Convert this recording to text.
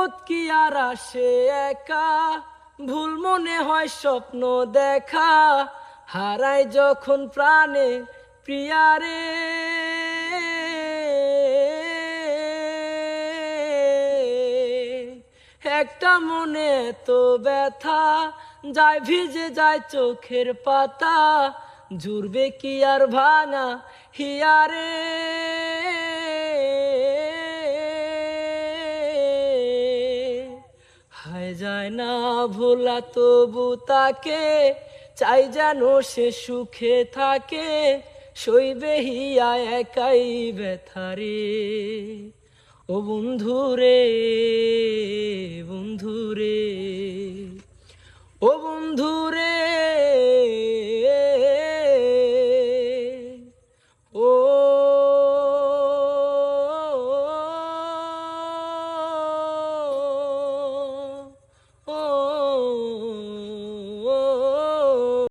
বিপদ কি আর আসে একা, ভুল মনে হয় স্বপ্ন দেখা, হারাই যখন প্রাণে প্রিয়ারে। একটা মনে তো ব্যথা, যায় ভিজে যায় চোখের পাতা, জুড়বে কি আর ভাঙা হিয়ারে। হায় যায় না ভোলা তবু তাকে, চাই যেন সে সুখে থাকে, সইবে হিয়া একাই ব্যথারে। ও বন্ধুরে, বন্ধুরে, ও বন্ধুরে,